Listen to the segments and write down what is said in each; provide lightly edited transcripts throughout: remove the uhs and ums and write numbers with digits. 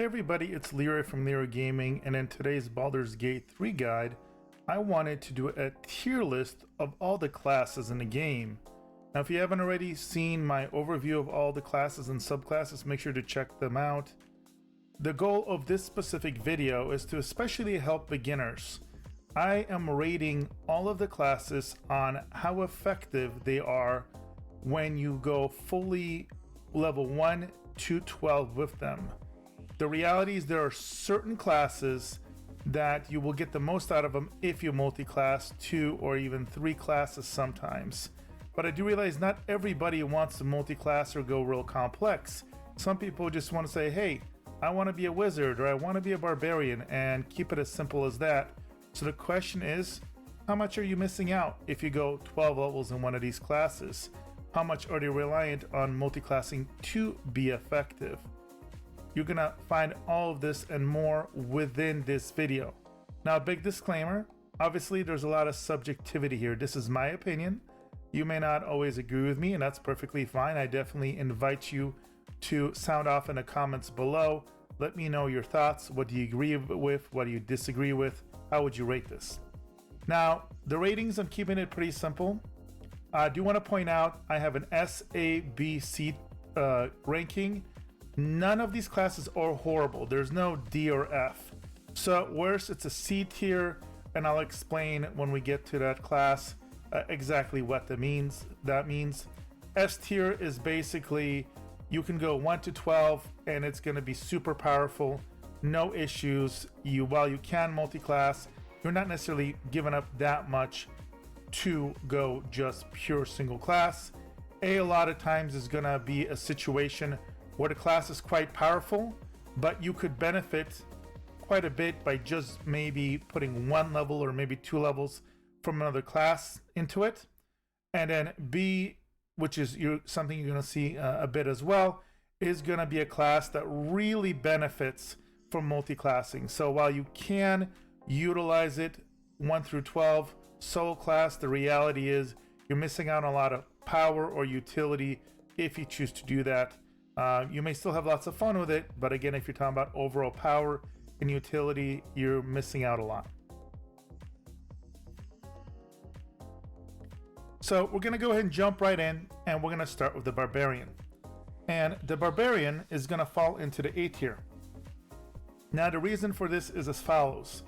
Hey everybody, it's Leroy from Leroy Gaming, and in today's Baldur's Gate 3 guide, I wanted to do a tier list of all the classes in the game. Now if you haven't already seen my overview of all the classes and subclasses, make sure to check them out. The goal of this specific video is to especially help beginners. I am rating all of the classes on how effective they are when you go fully level 1 to 12 with them. The reality is there are certain classes that you will get the most out of them if you multi-class 2 or even 3 classes sometimes. But I do realize not everybody wants to multi-class or go real complex. Some people just want to say, hey, I want to be a wizard or I want to be a barbarian and keep it as simple as that. So the question is, how much are you missing out if you go 12 levels in one of these classes? How much are they reliant on multi-classing to be effective? You're gonna find all of this and more within this video. Now, a big disclaimer, obviously there's a lot of subjectivity here. This is my opinion. You may not always agree with me, and that's perfectly fine. I definitely invite you to sound off in the comments below. Let me know your thoughts. What do you agree with? What do you disagree with? How would you rate this? Now, the ratings, I'm keeping it pretty simple. I do want to point out I have an S, A, B, C ranking. None of these classes are horrible. There's no D or F. So at worst, it's a C tier, and I'll explain when we get to that class exactly what that means. S tier is basically you can go 1 to 12, and it's going to be super powerful, no issues. While you can multi-class, you're not necessarily giving up that much to go just pure single class. A lot of times is going to be a situation where the class is quite powerful, but you could benefit quite a bit by just maybe putting 1 level or maybe 2 levels from another class into it. And then B, which is something you're going to see a bit as well, is going to be a class that really benefits from multi-classing. So while you can utilize it 1 through 12 solo class, the reality is you're missing out on a lot of power or utility if you choose to do that. You may still have lots of fun with it, but again, if you're talking about overall power and utility, you're missing out a lot. So we're going to go ahead and jump right in, and we're going to start with the Barbarian. And the Barbarian is going to fall into the A tier. Now, the reason for this is as follows.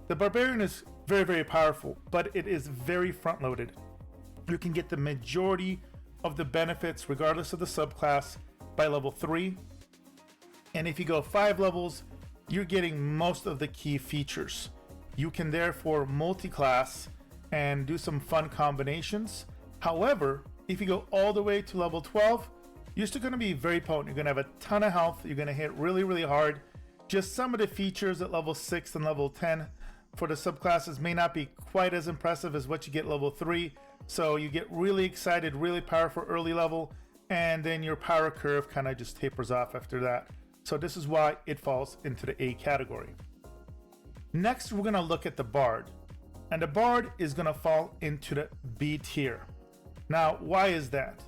The Barbarian is very, very powerful, but it is very front-loaded. You can get the majority of the benefits, regardless of the subclass, by level 3, and if you go 5 levels, you're getting most of the key features. You can therefore multi-class and do some fun combinations. However, if you go all the way to level 12, you're still going to be very potent. You're going to have a ton of health. You're going to hit really, really hard. Just some of the features at level 6 and level 10 for the subclasses may not be quite as impressive as what you get level 3. So you get really excited, really powerful early level, and then your power curve kind of just tapers off after that. So this is why it falls into the A category. Next, we're going to look at the Bard. And the Bard is going to fall into the B tier. Now, why is that?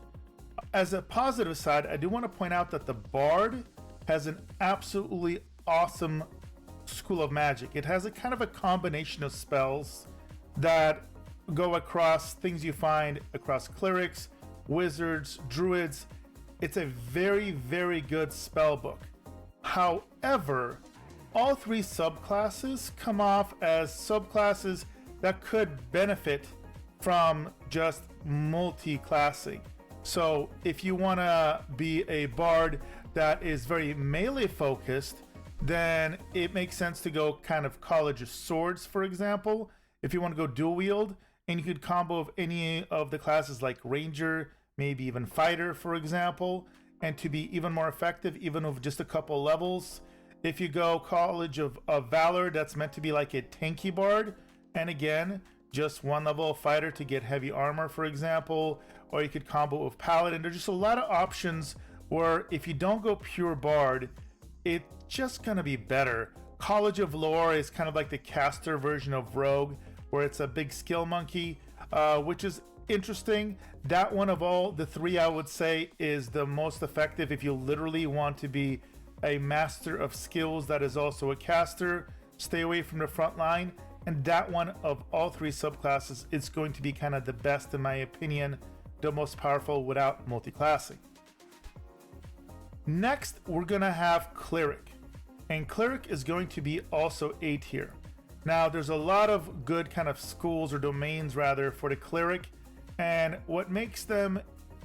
As a positive side, I do want to point out that the Bard has an absolutely awesome school of magic. It has a kind of a combination of spells that go across things you find across clerics, wizards, druids. It's a very, very good spell book. However, all 3 subclasses come off as subclasses that could benefit from just multi-classing. So if you want to be a bard that is very melee focused, then it makes sense to go kind of College of Swords, for example. If you want to go dual wield, and you could combo of any of the classes like Ranger, maybe even Fighter, for example, and to be even more effective, even with just a couple levels. If you go College of Valor, that's meant to be like a tanky bard, and again, just 1 level of Fighter to get heavy armor, for example, or you could combo with Paladin. There's just a lot of options where if you don't go pure bard, it's just gonna be better. College of Lore is kind of like the caster version of Rogue, where it's a big skill monkey, which is interesting. That one of all the 3, I would say, is the most effective if you literally want to be a master of skills that is also a caster. Stay away from the front line. And that one of all three subclasses is going to be kind of the best, in my opinion, the most powerful without multiclassing. Next, we're going to have Cleric. And Cleric is going to be also A tier. Now, there's a lot of good kind of schools or domains rather for the Cleric. And what makes them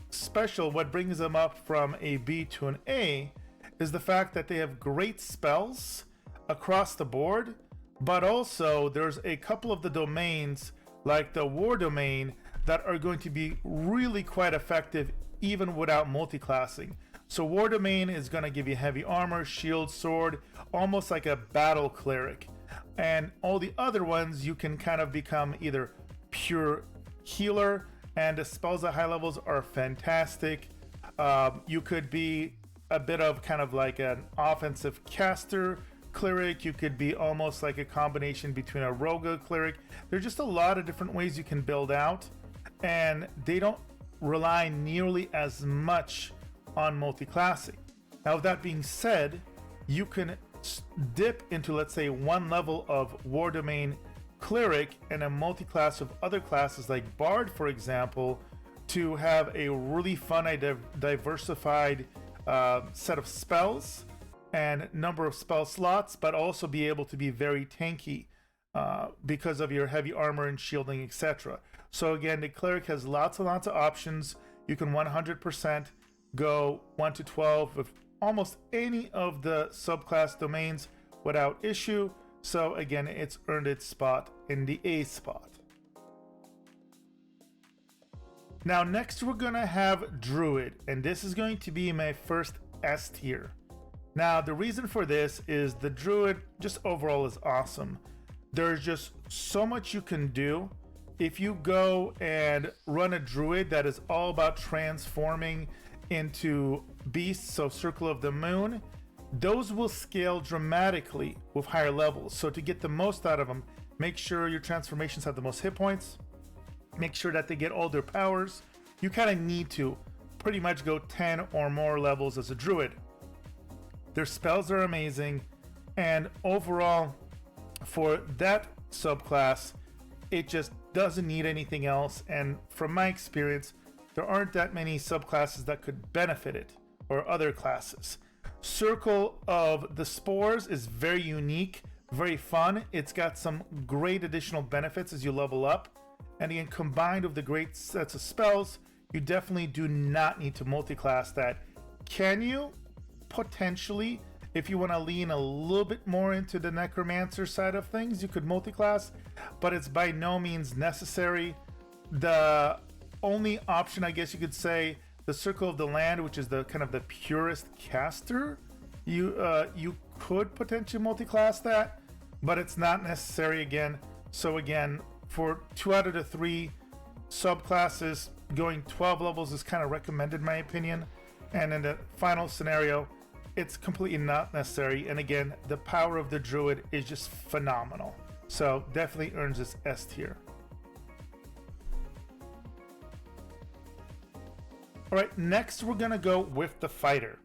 special, what brings them up from a B to an A, is the fact that they have great spells across the board. But also there's a couple of the domains like the war domain that are going to be really quite effective even without multiclassing. So war domain is going to give you heavy armor, shield, sword, almost like a battle cleric. And all the other ones you can kind of become either pure healer, and the spells at high levels are fantastic. You could be a bit of kind of like an offensive caster cleric. You could be almost like a combination between a rogue cleric. There's just a lot of different ways you can build out, and they don't rely nearly as much on multiclassing. Now, with that being said, you can dip into, let's say, one level of war domain cleric and a multiclass of other classes like bard, for example, to have a really fun, diversified set of spells and number of spell slots, but also be able to be very tanky because of your heavy armor and shielding, etc. So again, the cleric has lots and lots of options. You can 100% go 1 to 12 with almost any of the subclass domains without issue. So again, it's earned its spot in the A spot. Now next we're gonna have Druid, and this is going to be my first S tier. Now, the reason for this is the Druid just overall is awesome. There's just so much you can do. If you go and run a Druid that is all about transforming into beasts, so Circle of the Moon, those will scale dramatically with higher levels. So to get the most out of them, make sure your transformations have the most hit points. Make sure that they get all their powers. You kind of need to pretty much go 10 or more levels as a Druid. Their spells are amazing, and overall, for that subclass, it just doesn't need anything else. And from my experience, there aren't that many subclasses that could benefit it, or other classes. Circle of the Spores is very unique, very fun. It's got some great additional benefits as you level up. And again, combined with the great sets of spells, you definitely do not need to multiclass that. Can you? Potentially, if you want to lean a little bit more into the necromancer side of things, you could multiclass, but it's by no means necessary. The only option, I guess you could say, the Circle of the Land, which is the kind of the purest caster, you could potentially multiclass that, but it's not necessary again. So again, for 2 out of the 3 subclasses, going 12 levels is kind of recommended in my opinion. And in the final scenario, it's completely not necessary. And again, the power of the Druid is just phenomenal. So definitely earns this S tier. All right, next we're gonna go with the Fighter.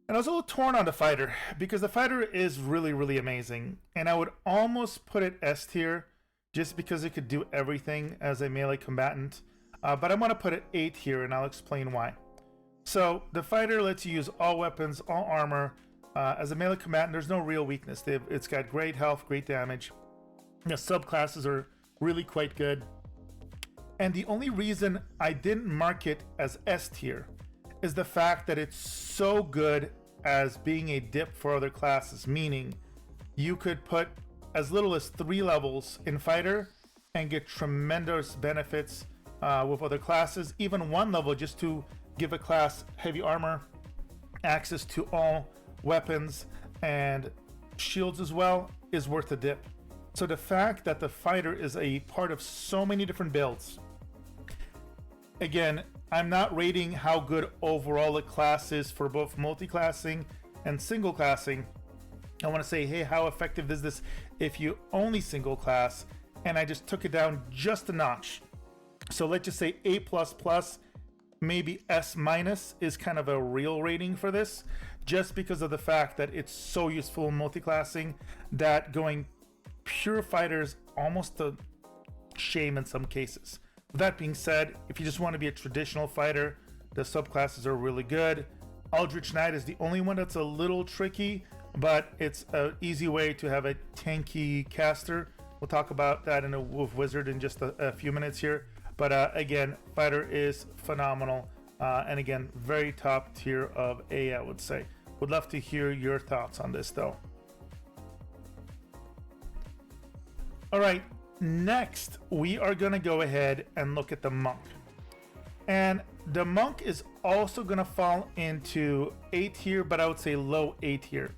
And I was a little torn on the Fighter because the Fighter is really, really amazing. And I would almost put it S tier just because it could do everything as a melee combatant. But I'm gonna put it A tier, and I'll explain why. So the Fighter lets you use all weapons, all armor. As a melee combatant, there's no real weakness. It's got great health, great damage. The subclasses are really quite good. And the only reason I didn't mark it as S tier is the fact that it's so good as being a dip for other classes, meaning you could put as little as 3 levels in Fighter and get tremendous benefits with other classes. Even 1 level just to give a class heavy armor, access to all weapons and shields as well, is worth a dip. So the fact that the Fighter is a part of so many different builds, again, I'm not rating how good overall the class is for both multi-classing and single classing. I want to say, hey, how effective is this if you only single class? And I just took it down just a notch. So let's just say A++, maybe S- is kind of a real rating for this, just because of the fact that it's so useful in multiclassing that going pure fighter is almost a shame in some cases. With that being said, if you just want to be a traditional fighter, the subclasses are really good. Eldritch Knight is the only one that's a little tricky, but it's an easy way to have a tanky caster. We'll talk about that in a Wolf Wizard in just a few minutes here. But again, fighter is phenomenal. And again, very top tier of A, I would say. Would love to hear your thoughts on this though. All right, next we are gonna go ahead and look at the monk. And the monk is also gonna fall into A tier, but I would say low A tier.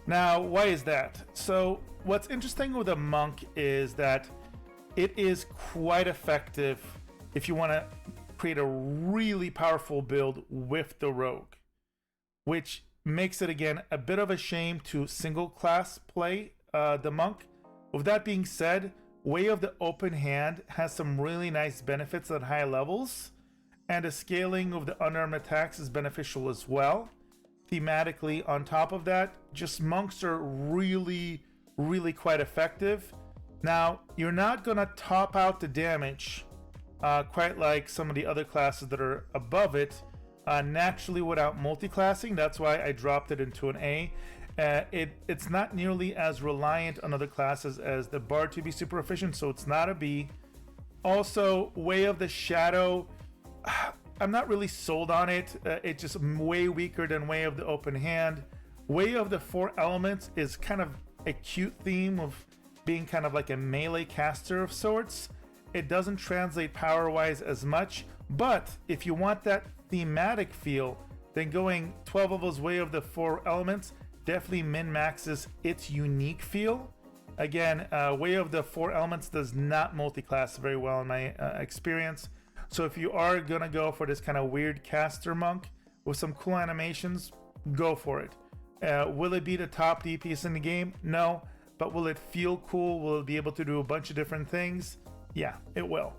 Now, why is that? So what's interesting with a monk is that it is quite effective if you want to create a really powerful build with the rogue, which makes it again a bit of a shame to single class play the monk. With that being said, Way of the Open Hand has some really nice benefits at high levels, and the scaling of the unarmed attacks is beneficial as well. Thematically, on top of that, just monks are really quite effective. Now, you're not gonna top out the damage quite like some of the other classes that are above it naturally without multiclassing. That's why I dropped it into an A. It's not nearly as reliant on other classes as the Bard to be super efficient, so it's not a B. Also, Way of the Shadow, I'm not really sold on it. It's just way weaker than Way of the Open Hand. Way of the Four Elements is kind of a cute theme of being kind of like a melee caster of sorts. It doesn't translate power-wise as much, but if you want that thematic feel, then going 12 levels Way of the Four Elements definitely min-maxes its unique feel. Again, Way of the Four Elements does not multi-class very well in my experience. So if you are gonna go for this kind of weird caster monk with some cool animations, go for it. Will it be the top DPS in the game? No. But will it feel cool? Will it be able to do a bunch of different things? Yeah, it will.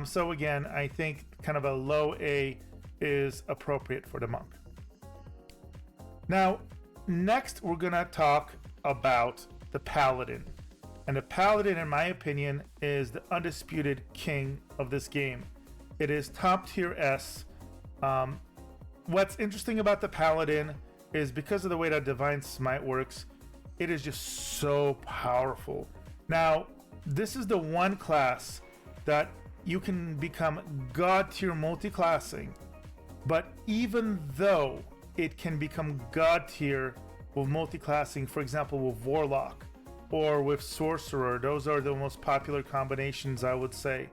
So again, I think kind of a low A is appropriate for the monk. Now, next we're gonna talk about the Paladin. And the Paladin, in my opinion, is the undisputed king of this game. It is top tier S. What's interesting about the Paladin is because of the way that Divine Smite works, it is just so powerful. Now, this is the one class that you can become god tier multiclassing, but even though it can become god tier with multiclassing, for example, with Warlock or with Sorcerer, those are the most popular combinations, I would say.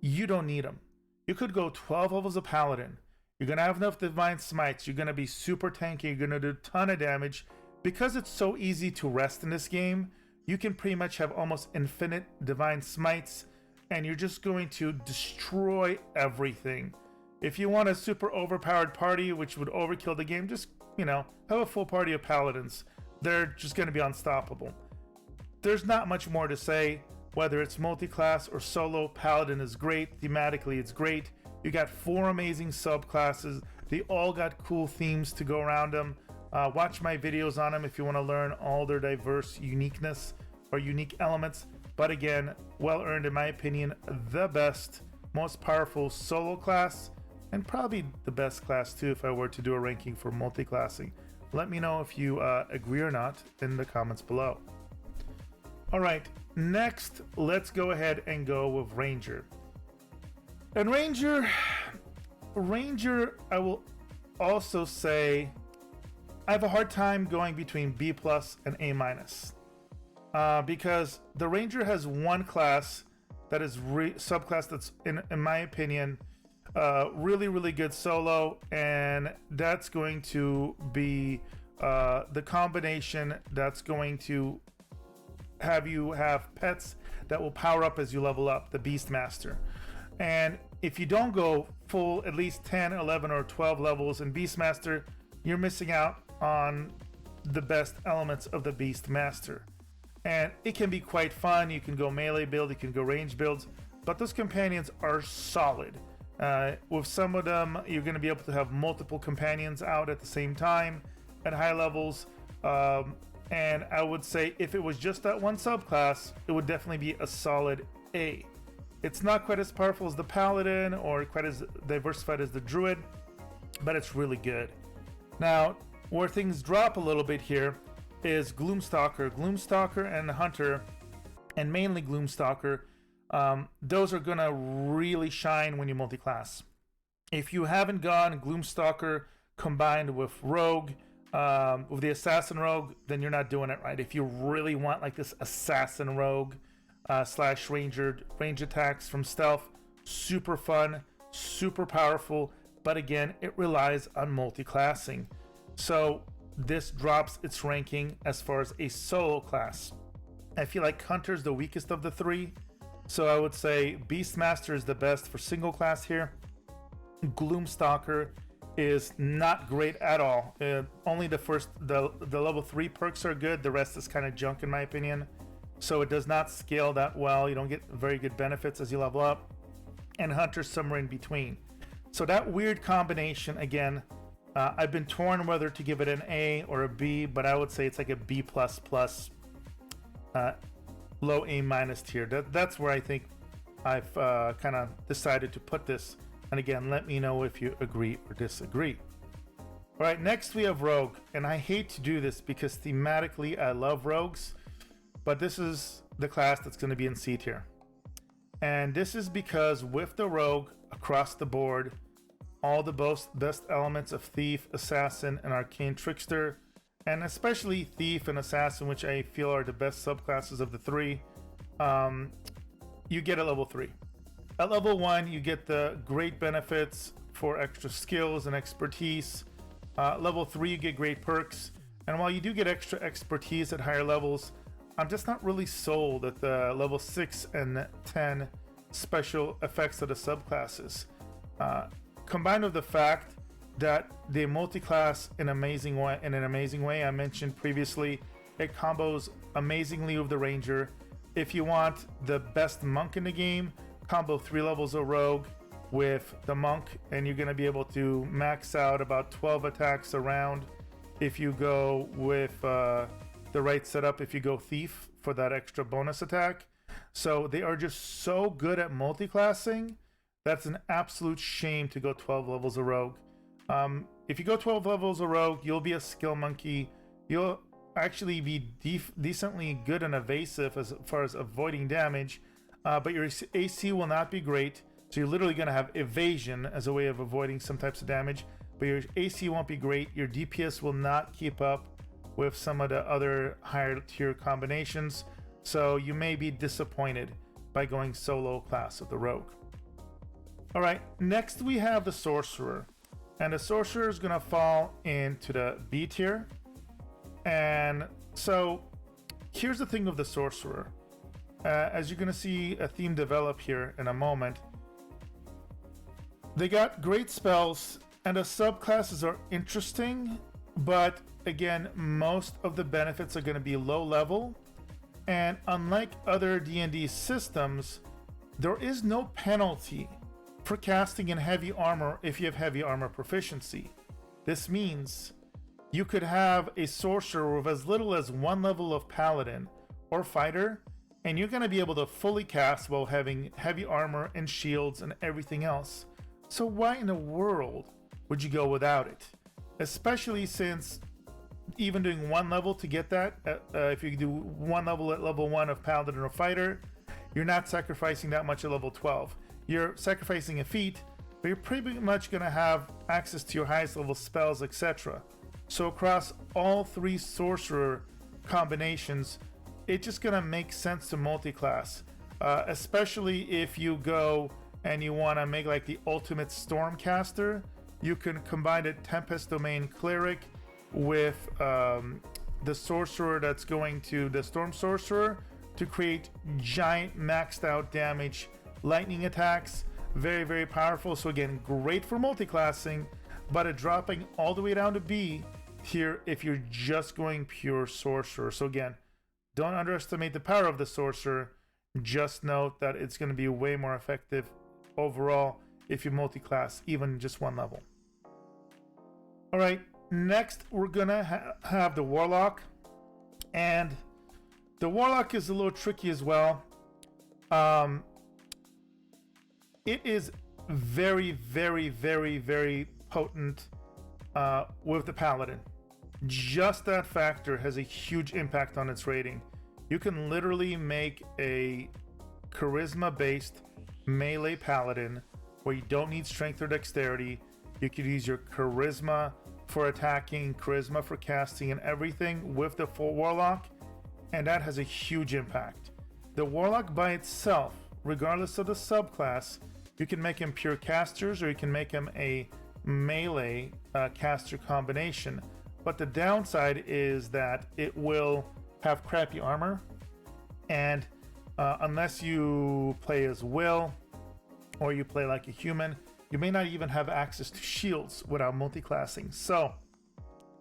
You don't need them. You could go 12 levels of Paladin. You're gonna have enough Divine Smites. You're gonna be super tanky. You're gonna do a ton of damage. Because it's so easy to rest in this game, you can pretty much have almost infinite Divine Smites, and you're just going to destroy everything. If you want a super overpowered party, which would overkill the game, just, have a full party of Paladins. They're just going to be unstoppable. There's not much more to say. Whether it's multi-class or solo, Paladin is great. Thematically, it's great. You got 4 amazing subclasses. They all got cool themes to go around them. Watch my videos on them if you want to learn all their diverse uniqueness or unique elements. But again, well earned in my opinion, the best, most powerful solo class, and probably the best class too if I were to do a ranking for multi-classing. Let me know if you agree or not in the comments below. All right, next, let's go ahead and go with Ranger. And Ranger, I will also say, I have a hard time going between B+ and A-, because the Ranger has one class that is subclass that's in my opinion really good solo, and that's going to be the combination that's going to have you have pets that will power up as you level up, the Beastmaster. And if you don't go full at least 10, 11, or 12 levels in Beastmaster, you're missing out on the best elements of the Beastmaster. And it can be quite fun. You can go melee build, you can go range builds, but those companions are solid. With some of them, you're going to be able to have multiple companions out at the same time at high levels. And I would say if it was just that one subclass, it would definitely be a solid A. It's not quite as powerful as the Paladin or quite as diversified as the Druid, but it's really good. Now, where things drop a little bit here is Gloomstalker. Gloomstalker and Hunter, and mainly Gloomstalker, those are gonna really shine when you multi-class. If you haven't gone Gloomstalker combined with Rogue, with the Assassin Rogue, then you're not doing it right. If you really want like this Assassin Rogue slash range attacks from stealth, super fun, super powerful, but again, it relies on multi-classing. So this drops its ranking as far as a solo class. I feel like Hunter's the weakest of the three, so I would say Beastmaster is the best for single class here. Gloomstalker is not great at all. Only the level 3 perks are good. The rest is kind of junk in my opinion. So it does not scale that well. You don't get very good benefits as you level up. And Hunter's somewhere in between. So that weird combination, again, I've been torn whether to give it an A or a B, but I would say it's like a B++, low A- tier. That's where I think I've kind of decided to put this. And again, let me know if you agree or disagree. All right, next we have Rogue. And I hate to do this because thematically I love Rogues, but this is the class that's going to be in C tier. And this is because with the Rogue across the board, all the best elements of Thief, Assassin, and Arcane Trickster, and especially Thief and Assassin, which I feel are the best subclasses of the three, you get at level 3. At level 1, you get the great benefits for extra skills and expertise. Level 3, you get great perks. And while you do get extra expertise at higher levels, I'm just not really sold at the level 6 and 10 special effects of the subclasses. Combined with the fact that they multi-class in an amazing way. I mentioned previously, it combos amazingly with the Ranger. If you want the best monk in the game, combo 3 levels of Rogue with the monk, and you're going to be able to max out about 12 attacks a round if you go with the right setup, if you go Thief for that extra bonus attack. So they are just so good at multi-classing. That's an absolute shame to go 12 levels of Rogue. If you go 12 levels of Rogue, you'll be a skill monkey. You'll actually be decently good and evasive as far as avoiding damage, but your AC will not be great. So you're literally going to have evasion as a way of avoiding some types of damage, but your AC won't be great. Your DPS will not keep up with some of the other higher tier combinations. So you may be disappointed by going solo class with the Rogue. All right, next we have the Sorcerer. And the Sorcerer is going to fall into the B tier. And so here's the thing of the Sorcerer. As you're going to see a theme develop here in a moment, they got great spells and the subclasses are interesting, but again, most of the benefits are going to be low level. And unlike other D&D systems, there is no penalty for casting in heavy armor if you have heavy armor proficiency. This means you could have a sorcerer with as little as 1 level of paladin or fighter, and you're going to be able to fully cast while having heavy armor and shields and everything else. So why in the world would you go without it? Especially since even doing 1 level to get that, if you do 1 level at level 1 of paladin or fighter, you're not sacrificing that much at level 12. You're sacrificing a feat, but you're pretty much going to have access to your highest level spells, etc. So across all 3 sorcerer combinations, it's just going to make sense to multi-class, especially if you go and you want to make like the ultimate Stormcaster. You can combine a Tempest Domain Cleric with the sorcerer that's going to the Storm Sorcerer to create giant maxed out damage lightning attacks. Very, very powerful. So again, great for multi-classing, but it dropping all the way down to B here if you're just going pure sorcerer. So again, don't underestimate the power of the sorcerer. Just note that it's going to be way more effective overall if you multi-class, even just one level. All right, next we're gonna have the Warlock, and the Warlock is a little tricky as well. It is very, very, very, very potent with the Paladin. Just that factor has a huge impact on its rating. You can literally make a charisma-based melee Paladin where you don't need strength or dexterity. You could use your charisma for attacking, charisma for casting, and everything with the full Warlock, and that has a huge impact. The Warlock by itself, regardless of the subclass, you can make him pure casters or you can make him a melee caster combination. But the downside is that it will have crappy armor, and unless you play as Will or you play like a human, you may not even have access to shields without multiclassing. So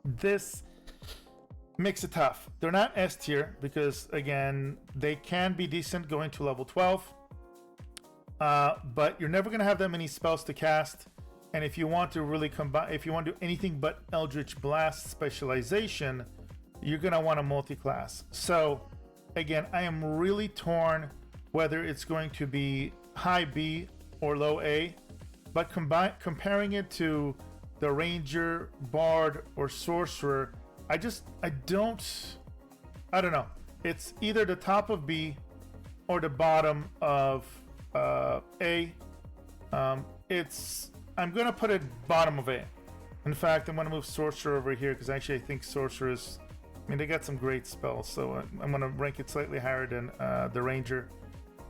this makes it tough. They're not S tier because, again, they can be decent going to level 12, but you're never going to have that many spells to cast. And if you want to really combine, if you want to do anything but Eldritch Blast specialization, you're going to want to multi-class. So again, I am really torn whether it's going to be high B or low A, but comparing it to the Ranger, Bard, or Sorcerer, I don't know. It's either the top of B or the bottom of A. I'm gonna put it bottom of A. In fact, I'm gonna move Sorcerer over here because actually I think Sorcerer is, I mean, they got some great spells, so I'm gonna rank it slightly higher than the Ranger,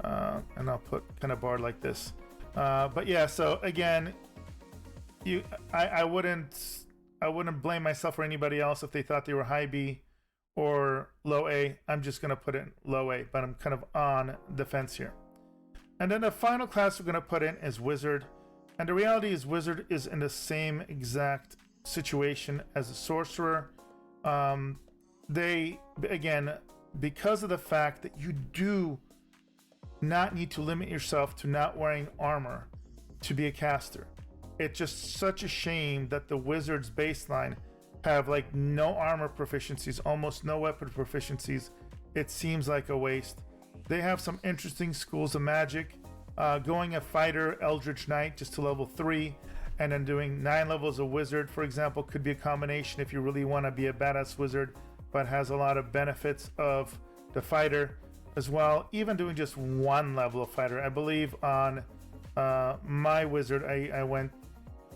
and I'll put kind of Bard like this. But yeah, so again, I wouldn't blame myself or anybody else if they thought they were high B or low A. I'm just gonna put it in low A, but I'm kind of on the fence here. And then the final class we're gonna put in is Wizard. And the reality is Wizard is in the same exact situation as a Sorcerer. They, again, because of the fact that you do not need to limit yourself to not wearing armor to be a caster. It's just such a shame that the Wizard's baseline have like no armor proficiencies, almost no weapon proficiencies. It seems like a waste. They have some interesting schools of magic. Going a fighter Eldritch Knight just to level 3 and then doing 9 levels of Wizard, for example, could be a combination if you really want to be a badass Wizard but has a lot of benefits of the fighter as well. Even doing just 1 level of fighter, I believe on my Wizard I went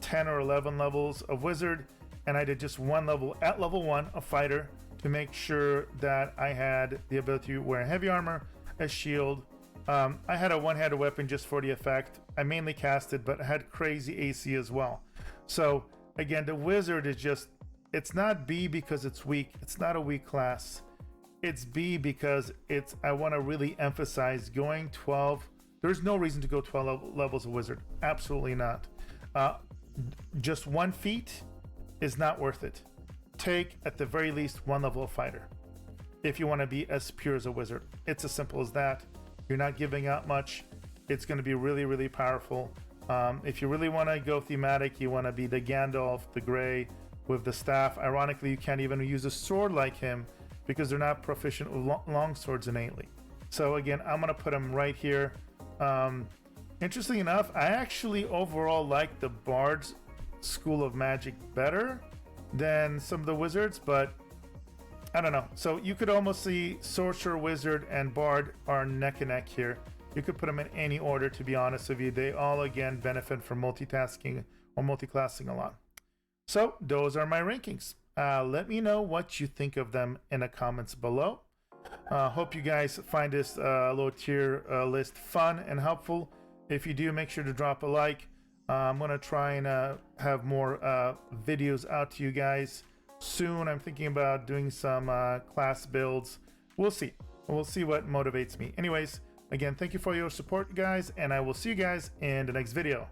10 or 11 levels of Wizard, and I did just 1 level at level 1 of fighter to make sure that I had the ability to wear heavy armor, a shield. I had a one-handed weapon just for the effect. I mainly casted, but I had crazy AC as well. So again, the Wizard is just, it's not B because it's weak. It's not a weak class. It's B because I want to really emphasize going 12. There's no reason to go 12 levels of Wizard. Absolutely not. Just 1 feat is not worth it. Take at the very least 1 level of fighter if you want to be as pure as a Wizard. It's as simple as that. You're not giving out much. It's going to be really, really powerful. If you really want to go thematic, you want to be the Gandalf, the Grey with the staff. Ironically, you can't even use a sword like him because they're not proficient with long swords innately. So again, I'm going to put him right here. Interestingly enough, I actually overall like the Bard's School of Magic better than some of the Wizards, but I don't know. So you could almost see Sorcerer, Wizard, and Bard are neck and neck here. You could put them in any order, to be honest with you. They all, again, benefit from multitasking or multiclassing a lot. So those are my rankings. Let me know what you think of them in the comments below. Hope you guys find this low tier list fun and helpful. If you do, make sure to drop a like. I'm going to try and have more videos out to you guys soon. I'm thinking about doing some class builds. We'll see what motivates me. Anyways, again, thank you for your support, guys, and I will see you guys in the next video.